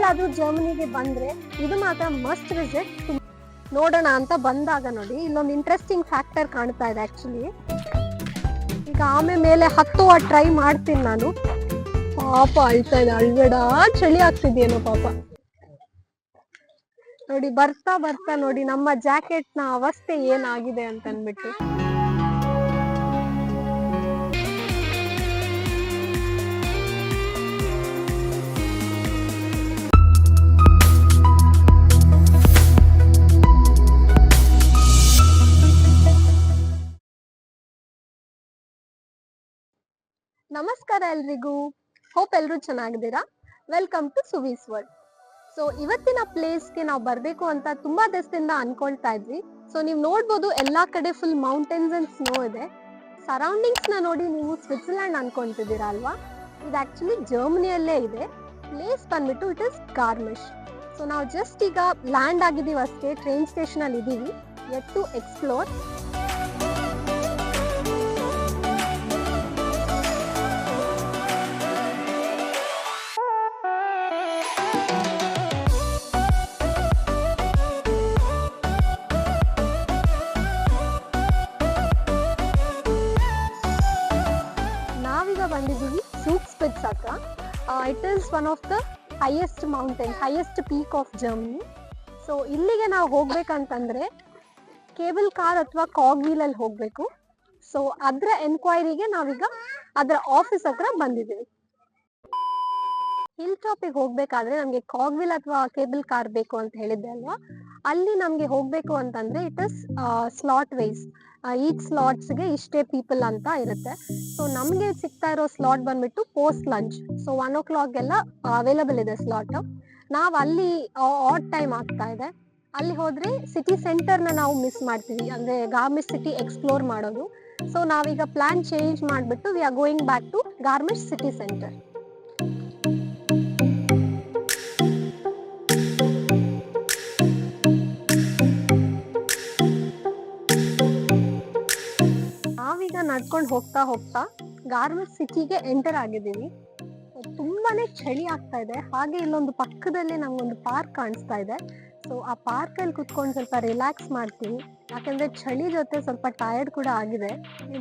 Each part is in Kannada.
ನೀವೆಲ್ಲಾದ್ರೂ ಜರ್ಮನಿಗೆ ಬಂದ್ರೆ ಇದು ಮಾತ್ರ ಮಸ್ಟ್ ವಿಸಿಟ್. ನೋಡೋಣ ಅಂತ ಬಂದಾಗ ನೋಡಿ ಇಲ್ಲೊಂದು ಇಂಟ್ರೆಸ್ಟಿಂಗ್ ಫ್ಯಾಕ್ಟರ್ ಕಾಣ್ತಾ ಇದೆ ಆಕ್ಚುಲಿ. ಈಗ ಆಮೆ ಮೇಲೆ ಹತ್ತುವ ಟ್ರೈ ಮಾಡ್ತೀನಿ ನಾನು. ಪಾಪ ಅಳ್ತಾ ಇದೆ, ಅಳ್ಬೇಡ, ಚಳಿ ಆಗ್ತಿದ್ಯೇನೋ ಪಾಪ. ನೋಡಿ ಬರ್ತಾ ಬರ್ತಾ ನೋಡಿ ನಮ್ಮ ಜಾಕೆಟ್ ನ ಅವಸ್ಥೆ ಏನಾಗಿದೆ ಅಂತ ಅಂದ್ಬಿಟ್ಟು. ನಮಸ್ಕಾರ ಎಲ್ರಿಗೂ, ಹೋಪ್ ಎಲ್ರು ಚೆನ್ನಾಗಿದ್ದೀರಾ. Welcome to Suvi's world. So ಇವತ್ತಿನ ಪ್ಲೇಸ್ಗೆ ನಾವು ಬರಬೇಕು ಅಂತ ತುಂಬಾ ದಿವಸದಿಂದ ಅನ್ಕೊಳ್ತಾ ಇದ್ವಿ. ಸೊ ನೀವು ನೋಡ್ಬೋದು ಎಲ್ಲಾ ಕಡೆ ಫುಲ್ ಮೌಂಟೇನ್ಸ್ ಅಂಡ್ ಸ್ನೋ ಇದೆ. ಸರೌಂಡಿಂಗ್ಸ್ ನ ನೋಡಿ ನೀವು ಸ್ವಿಟ್ಜರ್ಲ್ಯಾಂಡ್ ಅನ್ಕೊಂತಿದ್ದೀರಾ ಅಲ್ವಾ? ಇದು ಆಕ್ಚುಲಿ ಜರ್ಮನಿಯಲ್ಲೇ ಇದೆ. ಪ್ಲೇಸ್ ಬಂದ್ಬಿಟ್ಟು ಇಟ್ ಇಸ್ ಗಾರ್ಮಿಶ್. ಸೊ ನಾವು ಜಸ್ಟ್ ಈಗ ಲ್ಯಾಂಡ್ ಆಗಿದ್ದೀವಿ ಅಷ್ಟೇ, ಟ್ರೈನ್ ಸ್ಟೇಷನ್ ಅಲ್ಲಿ ಇದ್ದೀವಿ. Yet to explore. ಬಂದಿದ್ದೀವಿ Zugspitze ಹತ್ರ. It is one of the highest mountain, highest peak of Germany. So ಇಲ್ಲಿಗೆ ನಾವು ಹೋಗ್ಬೇಕಂತಂದ್ರೆ ಕೇಬಲ್ ಕಾರ್ ಅಥವಾ ಕಾಗ್ ವೀಲ್ ಅಲ್ಲಿ ಹೋಗ್ಬೇಕು. ಸೊ ಅದ್ರ ಎನ್ಕ್ವೈರಿಗೆ ನಾವೀಗ ಅದರ ಆಫೀಸ್ ಹತ್ರ ಬಂದಿದ್ದೀವಿ. ಹಿಲ್ ಟಾಪಿಗೆ ಹೋಗ್ಬೇಕಾದ್ರೆ ನಮ್ಗೆ ಕಾಗ್ ವೀಲ್ ಅಥವಾ ಕೇಬಲ್ ಕಾರ್ ಬೇಕು ಅಂತ ಹೇಳಿದ್ದೆ ಅಲ್ವಾ? ಅಲ್ಲಿ ನಮ್ಗೆ ಹೋಗ್ಬೇಕು ಅಂತಂದ್ರೆ it is slot wise. Each ಸ್ಲಾಟ್ಸ್ಗೆ ಇಷ್ಟೇ ಪೀಪಲ್ ಅಂತ ಇರುತ್ತೆ. ಸೊ ನಮ್ಗೆ ಸಿಗ್ತಾ ಇರೋ ಸ್ಲಾಟ್ ಬಂದ್ಬಿಟ್ಟು ಪೋಸ್ಟ್ ಲಂಚ್. ಸೊ 1 o'clock ಎಲ್ಲ ಅವೈಲಬಲ್ ಇದೆ ಸ್ಲಾಟ್. ನಾವ್ ಅಲ್ಲಿ ಆಡ್ ಟೈಮ್ ಆಗ್ತಾ ಇದೆ. ಅಲ್ಲಿ ಹೋದ್ರೆ ಸಿಟಿ ಸೆಂಟರ್ನ ನಾವು ಮಿಸ್ ಮಾಡ್ತೀವಿ, ಅಂದ್ರೆ ಗಾರ್ಮಿಶ್ ಸಿಟಿ ಎಕ್ಸ್ಪ್ಲೋರ್ ಮಾಡೋದು. ಸೊ ನಾವೀಗ ಪ್ಲಾನ್ ಚೇಂಜ್ ಮಾಡ್ಬಿಟ್ಟು we are going back to Garmisch city centre. ನಾವೀಗ ನಡ್ಕೊಂಡು ಹೋಗ್ತಾ ಹೋಗ್ತಾ ಗಾರ್ಮಿಶ್ ಸಿಟಿಗೆ ಎಂಟರ್ ಆಗಿದ್ದೀವಿ. ತುಂಬಾನೇ ಚಳಿ ಆಗ್ತಾ ಇದೆ. ಹಾಗೆ ಇಲ್ಲೊಂದು ಪಕ್ಕದಲ್ಲೇ ನಮ್ಗೊಂದು ಪಾರ್ಕ್ ಕಾಣಿಸ್ತಾ ಇದೆ. ಸೊ ಆ ಪಾರ್ಕ್ ಅಲ್ಲಿ ಕುತ್ಕೊಂಡು ಸ್ವಲ್ಪ ರಿಲ್ಯಾಕ್ಸ್ ಮಾಡ್ತೀವಿ, ಯಾಕಂದ್ರೆ ಚಳಿ ಜೊತೆ ಸ್ವಲ್ಪ ಟಯರ್ಡ್ ಕೂಡ ಆಗಿದೆ.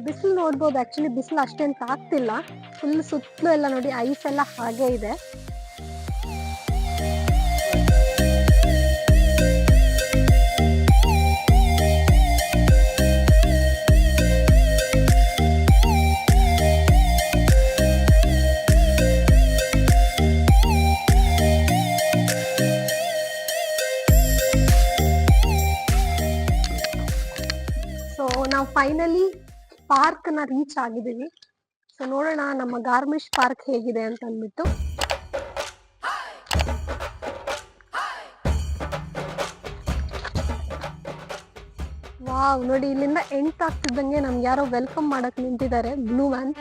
ಬಿಸಿಲು ನೋಡ್ಬೋದು, ಆಕ್ಚುಲಿ ಬಿಸಿಲು ಅಷ್ಟೇನು ತಾಗ್ತಿಲ್ಲ. ಫುಲ್ ಸುತ್ತಲೂ ಎಲ್ಲ ನೋಡಿ ಐಸ್ ಎಲ್ಲ ಹಾಗೆ ಇದೆ. ನಾವು ಫೈನಲಿ ಪಾರ್ಕ್ ನ ರೀಚ್ ಆಗಿದ್ದೀವಿ. ಸೊ ನೋಡೋಣ ನಮ್ಮ ಗಾರ್ಮಿಶ್ ಪಾರ್ಕ್ ಹೇಗಿದೆ ಅಂತ ಅಂದ್ಬಿಟ್ಟು. ವಾವ್, ನೋಡಿ ಇಲ್ಲಿಂದ ಎಂಟ್ ಆಗ್ತಿದ್ದಂಗೆ ನಮ್ಗೆ ಯಾರೋ ವೆಲ್ಕಮ್ ಮಾಡಕ್ ನಿಂತಿದ್ದಾರೆ, ಬ್ಲೂ ಮ್ಯಾನ್.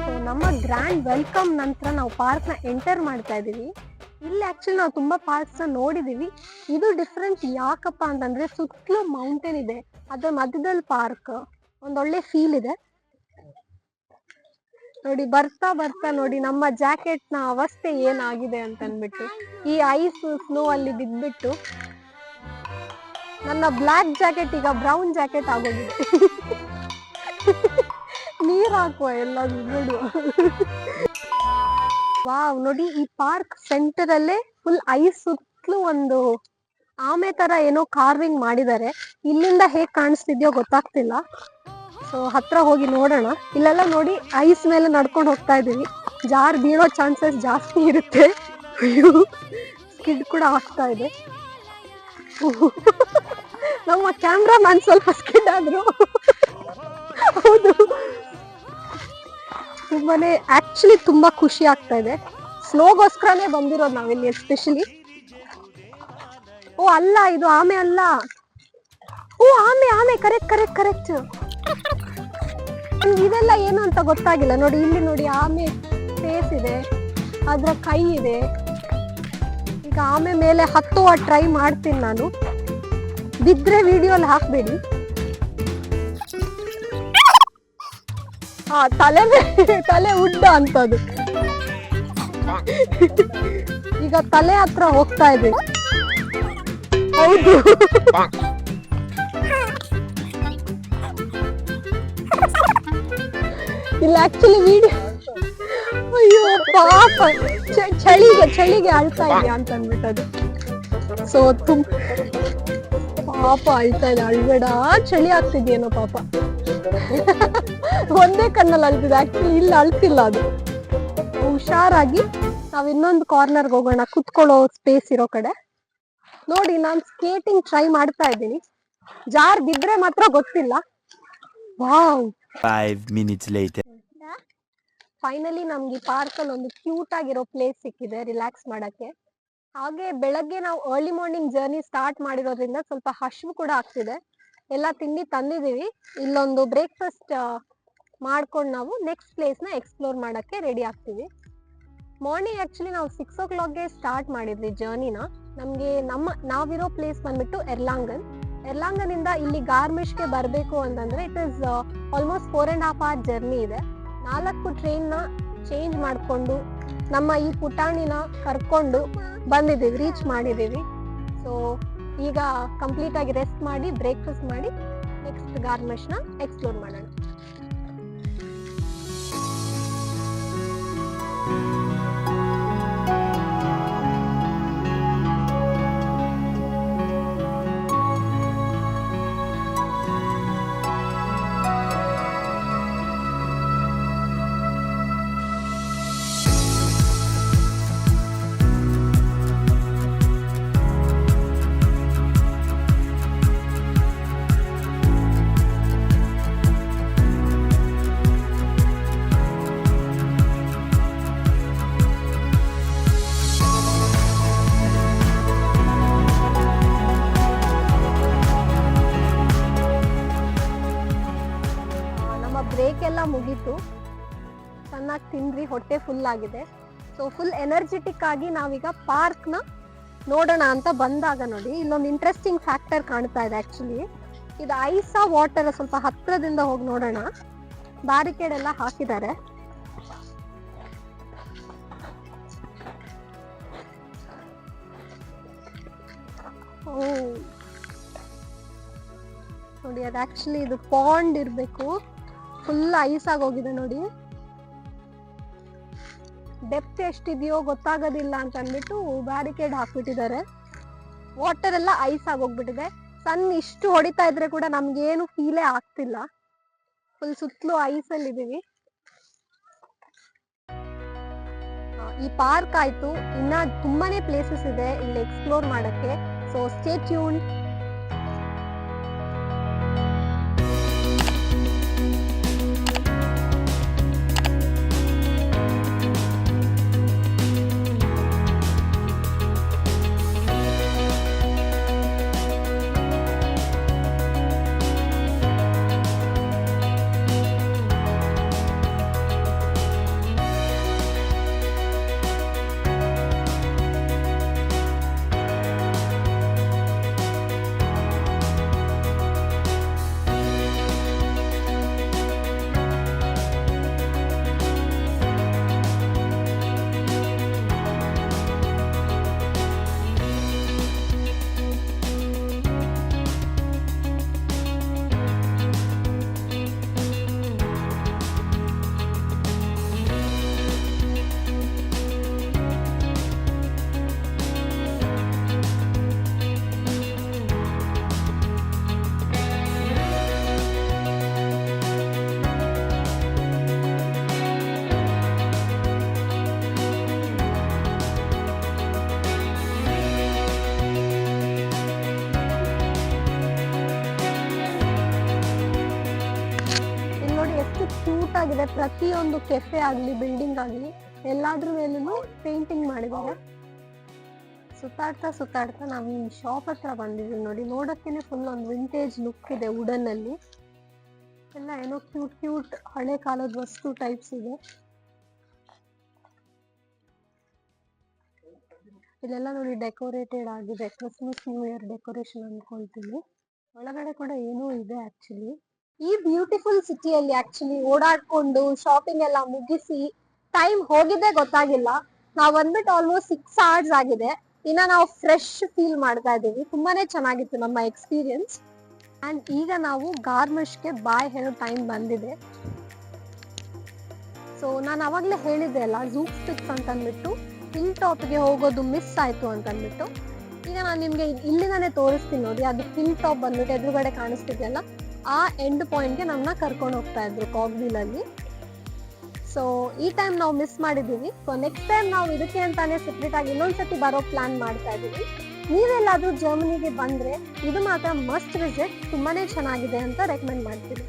ಸೊ ನಮ್ಮ ಗ್ರ್ಯಾಂಡ್ ವೆಲ್ಕಮ್ ನಂತರ ನಾವು ಪಾರ್ಕ್ ನ ಎಂಟರ್ ಮಾಡ್ತಾ ಇದೀವಿ. ಇಲ್ಲಿ ಆಕ್ಚುಲಿ ನಾವು ತುಂಬಾ ಪಾರ್ಕ್ಸ್ ನ ನೋಡಿದೀವಿ. ಇದು ಡಿಫ್ರೆಂಟ್ ಯಾಕಪ್ಪ ಅಂತಂದ್ರೆ ಸುತ್ತಲೂ ಮೌಂಟೇನ್ ಇದೆ, ಅದ್ರ ಮಧ್ಯದಲ್ಲಿ ಪಾರ್ಕ್, ಒಂದೊಳ್ಳೆ ಫೀಲ್ ಇದೆ. ನೋಡಿ ಬರ್ತಾ ಬರ್ತಾ ನೋಡಿ ನಮ್ಮ ಜಾಕೆಟ್ ನ ಅವಸ್ಥೆ ಏನಾಗಿದೆ ಅಂತ ಅಂದ್ಬಿಟ್ಟು. ಈ ಐಸ್ ಸ್ನೋ ಅಲ್ಲಿ ಬಿದ್ಬಿಟ್ಟು ನನ್ನ ಬ್ಲ್ಯಾಕ್ ಜಾಕೆಟ್ ಈಗ ಬ್ರೌನ್ ಜಾಕೆಟ್ ಆಗೋಗಿದೆ. ನೀರ್ ಹಾಕುವ ಎಲ್ಲ ನೋಡುವ. ವಾವ್, ನೋಡಿ ಈ ಪಾರ್ಕ್ ಸೆಂಟರ್ ಅಲ್ಲೇ ಫುಲ್ ಐಸ್ ಸುತ್ತಲೂ ಒಂದು ಆಮೆ ತರ ಏನೋ ಕಾರ್ವಿಂಗ್ ಮಾಡಿದ್ದಾರೆ. ಇಲ್ಲಿಂದ ಹೇಗ್ ಕಾಣಿಸ್ತಿದ್ಯೋ ಗೊತ್ತಾಗ್ತಿಲ್ಲ. ಸೊ ಹತ್ರ ಹೋಗಿ ನೋಡೋಣ. ಇಲ್ಲೆಲ್ಲ ನೋಡಿ ಐಸ್ ಮೇಲೆ ನಡ್ಕೊಂಡು ಹೋಗ್ತಾ ಇದೀವಿ. ಜಾರ್ ಬೀಳೋ ಚಾನ್ಸಸ್ ಜಾಸ್ತಿ ಇರುತ್ತೆ. ಸ್ಕಿಡ್ ಕೂಡ ಆಗ್ತಾ ಇದೆ. ನಮ್ಮ ಕ್ಯಾಮ್ರಾ ಮ್ಯಾನ್ ಸ್ವಲ್ಪ ಸ್ಕಿಡ್ ಆದ್ರು. ಹೌದು, ತುಂಬಾನೇ ಆಕ್ಚುಲಿ ತುಂಬಾ ಖುಷಿ ಆಗ್ತಾ ಇದೆ. ಸ್ನೋಗೋಸ್ಕರನೇ ಬಂದಿರೋದು ನಾವಿಲ್ಲಿ ಎಸ್ಪೆಷಲಿ. ಓ ಅಲ್ಲ, ಇದು ಆಮೆ ಅಲ್ಲ. ಓ ಆಮೆ, ಆಮೆ, ಕರೆಕ್ಟ್ ಕರೆಕ್ಟ್ ಕರೆಕ್ಟ್. ಇದೆಲ್ಲ ಏನು ಅಂತ ಗೊತ್ತಾಗಿಲ್ಲ. ನೋಡಿ ಇಲ್ಲಿ ನೋಡಿ ಆಮೆ ಫೇಸ್ ಇದೆ, ಅದ್ರ ಕೈ ಇದೆ. ಈಗ ಆಮೆ ಮೇಲೆ ಹತ್ತುವ ಟ್ರೈ ಮಾಡ್ತೀನಿ ನಾನು. ಬಿದ್ರೆ ವಿಡಿಯೋ ಅಲ್ಲಿ ಹಾಕ್ಬೇಡಿ. ತಲೆ ಉಡ್ಡ ಅಂತದು. ಈಗ ತಲೆ ಹತ್ರ ಹೋಗ್ತಾ ಇದೆ. ಹೌದು, ಇಲ್ಲ ಆಕ್ಚುಲಿ ವಿಡಿಯೋ. ಅಯ್ಯೋ ಪಾಪ, ಚಳಿಗೆ ಅಳ್ತಾ ಇದೆಯಾ ಅಂತ ಅಂದ್ಬಿಟ್ಟದು. ಸೊ ಪಾಪ ಅಳ್ತಾ ಇದೆ. ಅಳ್ಬೇಡ, ಚಳಿ ಆಗ್ತಿದ್ಯೇನೋ ಪಾಪ. ಒಂದೇ ಕಣ್ಣಲ್ಲಿ ಅಳ್ತಿದೆ, ಆಕ್ಚುಲಿ ಇಲ್ಲಿ ಅಳ್ತಿಲ್ಲ ಅದು. ಹುಷಾರಾಗಿ ನಾವ್ ಇನ್ನೊಂದು ಕಾರ್ನರ್ಗೆ ಹೋಗೋಣ, ಕುತ್ಕೊಳ್ಳೋ ಸ್ಪೇಸ್ ಇರೋ ಕಡೆ. ನೋಡಿ, ನಾನ್ ಸ್ಕೇಟಿಂಗ್ ಟ್ರೈ ಮಾಡ್ತಾ ಇದ್ದೀನಿ. ಜಾರ್ ಬಿದ್ರೆ ಮಾತ್ರ ಗೊತ್ತಿಲ್ಲ. Wow, 5 minutes later. ಫೈನಲಿ ನಮ್ಗೆ ಈ ಪಾರ್ಕ್ ಅಲ್ಲಿ ಒಂದು ಕ್ಯೂಟ್ ಆಗಿರೋ ಪ್ಲೇಸ್ ಸಿಕ್ಕಿದೆ ರಿಲ್ಯಾಕ್ಸ್ ಮಾಡಕ್ಕೆ. ಹಾಗೆ ಬೆಳಗ್ಗೆ ನಾವು ಅರ್ಲಿ ಮಾರ್ನಿಂಗ್ ಜರ್ನಿ ಸ್ಟಾರ್ಟ್ ಮಾಡಿರೋದ್ರಿಂದ ಸ್ವಲ್ಪ ಹಶ್ವು ಕೂಡ ಆಗ್ತಿದೆ. ಎಲ್ಲ ತಿಂಡಿ ತಂದಿದೀವಿ. ಇಲ್ಲೊಂದು ಬ್ರೇಕ್ಫಾಸ್ಟ್ ಮಾಡ್ಕೊಂಡು ನಾವು ನೆಕ್ಸ್ಟ್ ಪ್ಲೇಸ್ ನ ಎಕ್ಸ್ಪ್ಲೋರ್ ಮಾಡಕ್ಕೆ ರೆಡಿ ಆಗ್ತೀವಿ. ಮಾರ್ನಿಂಗ್ ಆಕ್ಚುಲಿ ನಾವು 6 o'clockಗೆ ಸ್ಟಾರ್ಟ್ ಮಾಡಿದ್ವಿ ಜರ್ನಿನ. ನಮ್ಗೆ ನಾವಿರೋ ಪ್ಲೇಸ್ ಬಂದ್ಬಿಟ್ಟು ಎರ್ಲಾಂಗನ್ ಇಂದ ಇಲ್ಲಿ ಗಾರ್ಮಿಷ್ಗೆ ಬರಬೇಕು ಅಂತಂದ್ರೆ it is almost 4.5 hour journey ಇದೆ. 4 ಟ್ರೈನ್ ನ ಚೇಂಜ್ ಮಾಡ್ಕೊಂಡು ನಮ್ಮ ಈ ಪುಟಾಣಿನ ಕರ್ಕೊಂಡು ಬಂದಿದ್ದೀವಿ, ರೀಚ್ ಮಾಡಿದ್ದೀವಿ. ಸೊ ಈಗ ಕಂಪ್ಲೀಟ್ ಆಗಿ ರೆಸ್ಟ್ ಮಾಡಿ ಬ್ರೇಕ್ಫಾಸ್ಟ್ ಮಾಡಿ ನೆಕ್ಸ್ಟ್ ಗಾರ್ಮಿಷ್ನ ಎಕ್ಸ್ಪ್ಲೋರ್ ಮಾಡೋಣ. ಬ್ರೇಕ್ ಎಲ್ಲ ಮುಗೀತು, ಚೆನ್ನಾಗಿ ತಿಂದ್ರಿ, ಹೊಟ್ಟೆ ಫುಲ್ ಆಗಿದೆ. ಸೊ ಫುಲ್ ಎನರ್ಜೆಟಿಕ್ ಆಗಿ ನಾವೀಗ ಪಾರ್ಕ್ನ ನೋಡೋಣ ಅಂತ ಬಂದಾಗ ನೋಡಿ ಇಲ್ಲೊಂದು ಇಂಟ್ರೆಸ್ಟಿಂಗ್ ಫ್ಯಾಕ್ಟರ್ ಕಾಣ್ತಾ ಇದೆ. ಆಕ್ಚುಲಿ ಇದು ಐಸಾ ವಾಟರ್, ಸ್ವಲ್ಪ ಹತ್ರದಿಂದ ಹೋಗಿ ನೋಡೋಣ. ಬ್ಯಾರಿಕೇಡ್ ಎಲ್ಲ ಹಾಕಿದ್ದಾರೆ. ನೋಡಿ, ಅದು ಆಕ್ಚುಲಿ ಇದು ಪಾಂಡ್ ಇರ್ಬೇಕು. ಫುಲ್ ಐಸ್ ಆಗೋಗಿದೆ ನೋಡಿ. ಡೆಪ್ತ್ ಎಷ್ಟಿದೆಯೋ ಗೊತ್ತಾಗೋದಿಲ್ಲ ಅಂತ ಅಂದ್ಬಿಟ್ಟು ಬ್ಯಾರಿಕೇಡ್ ಹಾಕ್ಬಿಟ್ಟಿದ್ದಾರೆ. ವಾಟರ್ ಎಲ್ಲ ಐಸ್ ಆಗೋಗ್ಬಿಟ್ಟಿದೆ. ಸನ್ ಇಷ್ಟು ಹೊಡಿತಾ ಇದ್ರೆ ಕೂಡ ನಮ್ಗೇನು ಫೀಲೇ ಆಗ್ತಿಲ್ಲ. ಫುಲ್ ಸುತ್ತಲೂ ಐಸ್ ಅಲ್ಲಿ ಇದೀವಿ. ಈ ಪಾರ್ಕ್ ಆಯ್ತು, ಇನ್ನ ತುಂಬಾನೇ ಪ್ಲೇಸಸ್ ಇದೆ ಇಲ್ಲಿ ಎಕ್ಸ್ಪ್ಲೋರ್ ಮಾಡಕ್ಕೆ. So stay tuned. ಕ್ಯೂಟ್ ಆಗಿದೆ. ಪ್ರತಿಯೊಂದು ಕೆಫೆ ಆಗ್ಲಿ ಬಿಲ್ಡಿಂಗ್ ಆಗ್ಲಿ ಎಲ್ಲಾದ್ರ ಮೇಲೂ ಪೇಂಟಿಂಗ್ ಮಾಡಿದ್ದಾರೆ. ಸುತ್ತಾಡ್ತಾ ನಾವು ಈ ಶಾಪ್ ಹತ್ರ ಬಂದಿದ್ದೀವಿ ನೋಡಿ. ನೋಡಕ್ಕೇನೆ ಫುಲ್ ಒಂದು ವಿಂಟೇಜ್ ಲುಕ್ ಇದೆ. ವುಡನ್ ಅಲ್ಲಿ ಎಲ್ಲ ಏನೋ ಕ್ಯೂಟ್ ಹಳೆ ಕಾಲದ ವಸ್ತು ಟೈಪ್ಸ್ ಇದೆ. ಇಲ್ಲೆಲ್ಲ ನೋಡಿ ಡೆಕೋರೇಟೆಡ್ ಆಗಿದೆ. ಕ್ರಿಸ್ಮಸ್ ನ್ಯೂ ಇಯರ್ ಡೆಕೋರೇಷನ್ ಅನ್ಕೊಳ್ತೀನಿ. ಒಳಗಡೆ ಕೂಡ ಏನೋ ಇದೆ ಆಕ್ಚುಲಿ. ಈ ಬ್ಯೂಟಿಫುಲ್ ಸಿಟಿಯಲ್ಲಿ ಆಕ್ಚುಲಿ ಓಡಾಡ್ಕೊಂಡು ಶಾಪಿಂಗ್ ಎಲ್ಲ ಮುಗಿಸಿ ಟೈಮ್ ಹೋಗಿದ್ದೇ ಗೊತ್ತಾಗಿಲ್ಲ. ನಾವ್ ಬಂದ್ಬಿಟ್ಟು ಆಲ್ಮೋಸ್ಟ್ 6 hours ಆಗಿದೆ. ಇನ್ನ ನಾವು ಫ್ರೆಶ್ ಫೀಲ್ ಮಾಡ್ತಾ ಇದೀವಿ. ತುಂಬಾನೇ ಚೆನ್ನಾಗಿತ್ತು ನಮ್ಮ ಎಕ್ಸ್ಪೀರಿಯನ್ಸ್. ಅಂಡ್ ಈಗ ನಾವು ಗಾರ್ಮಶ್ಗೆ ಬಾಯ್ ಹೇಳೋ ಟೈಮ್ ಬಂದಿದೆ. ಸೊ ನಾನು ಅವಾಗ್ಲೇ ಹೇಳಿದ್ದೆ ಅಲ್ಲ, ಝೂಕ್ ಸ್ಟಿಕ್ಸ್ ಅಂತ ಅಂದ್ಬಿಟ್ಟು ಹಿಲ್ ಟಾಪ್ಗೆ ಹೋಗೋದು ಮಿಸ್ ಆಯ್ತು ಅಂತ ಅಂದ್ಬಿಟ್ಟು. ಈಗ ನಾನು ನಿಮ್ಗೆ ಇಲ್ಲಿಂದಾನೆ ತೋರಿಸ್ತೀನಿ ನೋಡಿ. ಅದು ಹಿಲ್ ಟಾಪ್ ಬಂದ್ಬಿಟ್ಟು ಎದುರುಗಡೆ ಕಾಣಿಸ್ತಿದೆಯಲ್ಲ, ಆ ಎಂಡ್ ಪಾಯಿಂಟ್ಗೆ ನಮ್ಮನ್ನ ಕರ್ಕೊಂಡು ಹೋಗ್ತಾ ಇದ್ರು ಕಾಗ್ವೀಲ್ ಅಲ್ಲಿ. ಸೊ ಈ ಟೈಮ್ ನಾವು ಮಿಸ್ ಮಾಡಿದೀವಿ. ಸೊ ನೆಕ್ಸ್ಟ್ ಟೈಮ್ ನಾವು ಇದಕ್ಕೆ ಅಂತಾನೆ ಸೆಪ್ರೇಟ್ ಆಗಿ ಇನ್ನೊಂದ್ಸತಿ ಬರೋ ಪ್ಲಾನ್ ಮಾಡ್ತಾ ಇದೀವಿ. ನೀವೆಲ್ಲಾದ್ರೂ ಜರ್ಮನಿಗೆ ಬಂದ್ರೆ ಇದು ಮಾತ್ರ ಮಸ್ಟ್ ವಿಸಿಟ್, ತುಂಬಾನೇ ಚೆನ್ನಾಗಿದೆ ಅಂತ ರೆಕಮೆಂಡ್ ಮಾಡ್ತೀನಿ.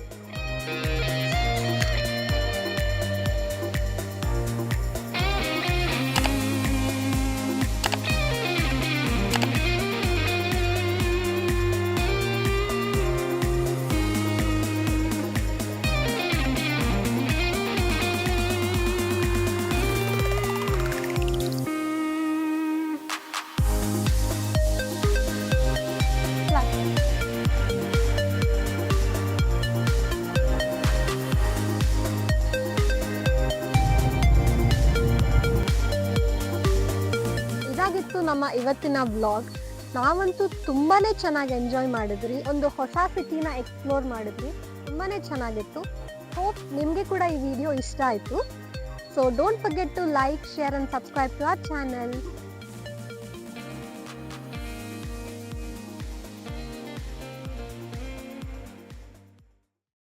ಇದಾಗಿತ್ತು ನಮ್ಮ ಇವತ್ತಿನ ವ್ಲಾಗ್. ನಾವಂತೂ ತುಂಬಾನೇ ಚೆನ್ನಾಗಿ ಎಂಜಾಯ್ ಮಾಡಿದ್ರಿ. ಒಂದು ಹೊಸ ಸಿಟಿನ ಎಕ್ಸ್ಪ್ಲೋರ್ ಮಾಡಿದ್ರಿ. ತುಂಬಾನೇ ಚೆನ್ನಾಗಿತ್ತು. ಹೋಪ್ ನಿಮಗೆ ಕೂಡ ಈ ವಿಡಿಯೋ ಇಷ್ಟ ಆಯ್ತು. So don't forget to like, share and subscribe to our channel.